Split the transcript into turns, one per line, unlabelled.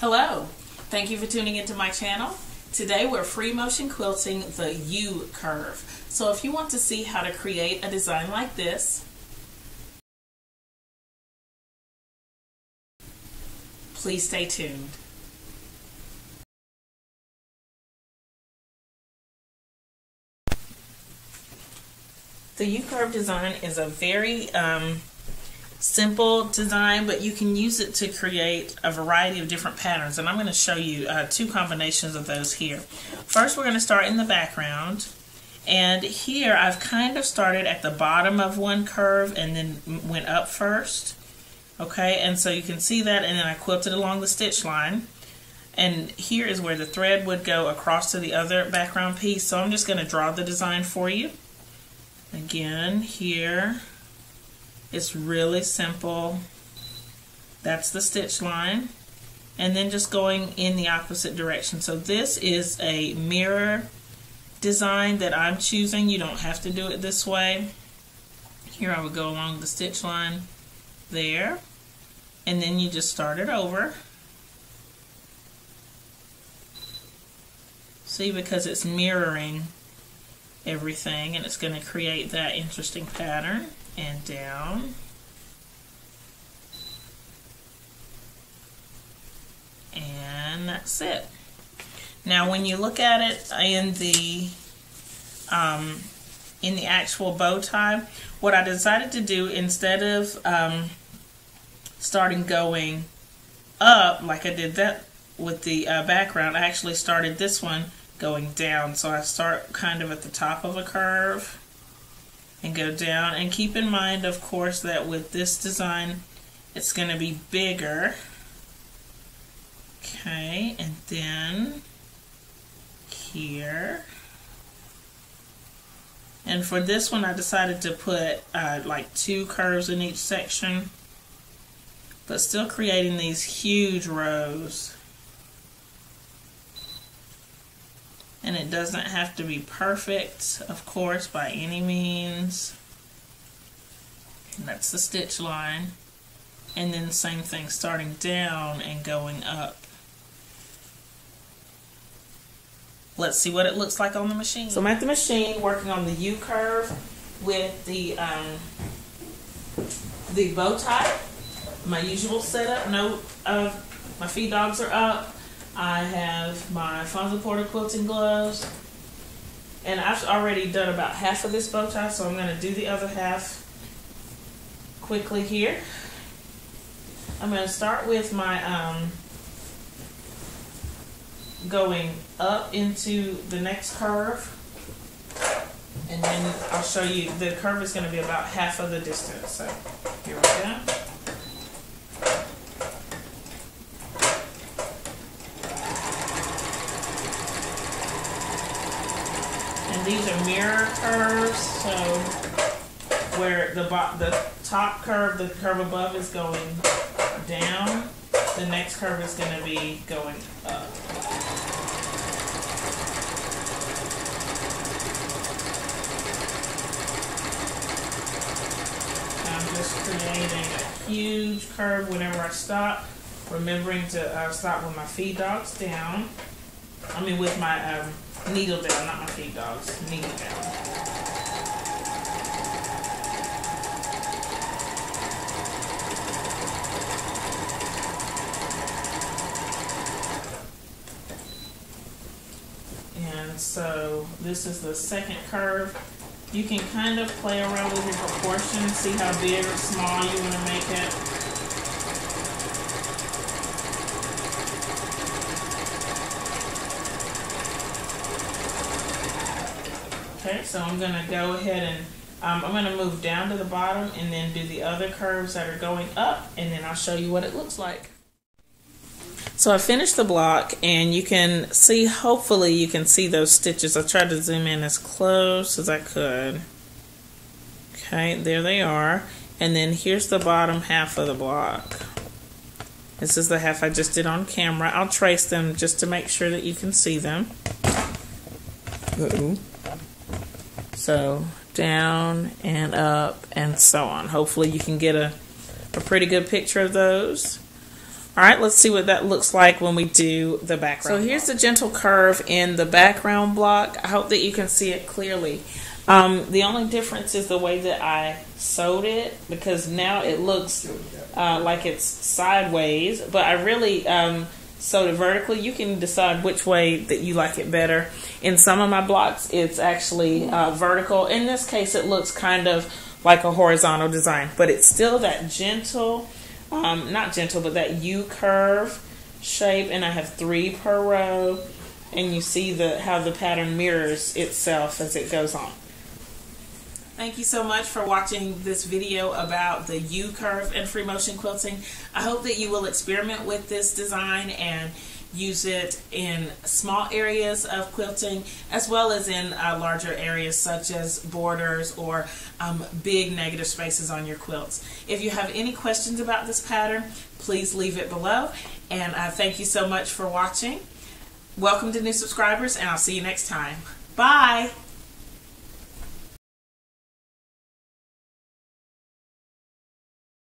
Hello, thank you for tuning into my channel. Today we're free motion quilting the U curve. So if you want to see how to create a design like this, please stay tuned. The U curve design is a very simple design, but you can use it to create a variety of different patterns, and I'm going to show you two combinations of those here. First, we're going to start in the background, and here I've kind of started at the bottom of one curve and then went up first. Okay, and so you can see that, and then I quilted along the stitch line, and here is where the thread would go across to the other background piece. So I'm just going to draw the design for you. Again, here it's really simple. That's the stitch line, and then just going in the opposite direction. So this is a mirror design that I'm choosing. You don't have to do it this way. Here I would go along the stitch line there, and then you just start it over. See, because it's mirroring everything, and it's going to create that interesting pattern. And down, and that's it. Now when you look at it in the actual bow tie, what I decided to do, instead of starting going up like I did that with the background, I actually started this one going down. So I start kind of at the top of a curve and go down, and keep in mind, of course, that with this design it's going to be bigger. Okay, and then here, and for this one I decided to put like 2 curves in each section, but still creating these huge rows. And it doesn't have to be perfect, of course, by any means. And that's the stitch line. And then same thing, starting down and going up. Let's see what it looks like on the machine. So I'm at the machine working on the U curve with the bow tie. My usual setup. My feed dogs are up. I have my Fonzo Porter quilting gloves, and I've already done about half of this bow tie, so I'm going to do the other half quickly here. I'm going to start with my going up into the next curve, and then I'll show you the curve is going to be about half of the distance. So here we go. These are mirror curves, so where the top curve, the curve above, is going down, the next curve is going to be going up. I'm just creating a huge curve whenever I stop, remembering to stop with my feed dogs down. I mean with my needle down, not my feed dogs, needle down. And so this is the second curve. You can kind of play around with your proportions, see how big or small you want to make it. Okay, so I'm going to go ahead and I'm going to move down to the bottom and then do the other curves that are going up, and then I'll show you what it looks like. So I finished the block, and you can see, hopefully you can see those stitches. I tried to zoom in as close as I could. Okay, there they are. And then here's the bottom half of the block. This is the half I just did on camera. I'll trace them just to make sure that you can see them. So down and up and so on. Hopefully you can get a pretty good picture of those. Alright, let's see what that looks like when we do the background. So here's the gentle curve in the background block. I hope that you can see it clearly. The only difference is the way that I sewed it, because now it looks like it's sideways, but I really sewed it vertically. You can decide which way that you like it better. In some of my blocks it's actually vertical. In this case it looks kind of like a horizontal design, but it's still that gentle, not gentle, but that U curve shape, and I have 3 per row, and you see how the pattern mirrors itself as it goes on. Thank you so much for watching this video about the U curve in free motion quilting. I hope that you will experiment with this design and use it in small areas of quilting as well as in larger areas such as borders or big negative spaces on your quilts. If you have any questions about this pattern, please leave it below, and thank you so much for watching. Welcome to new subscribers, and I'll see you next time. Bye!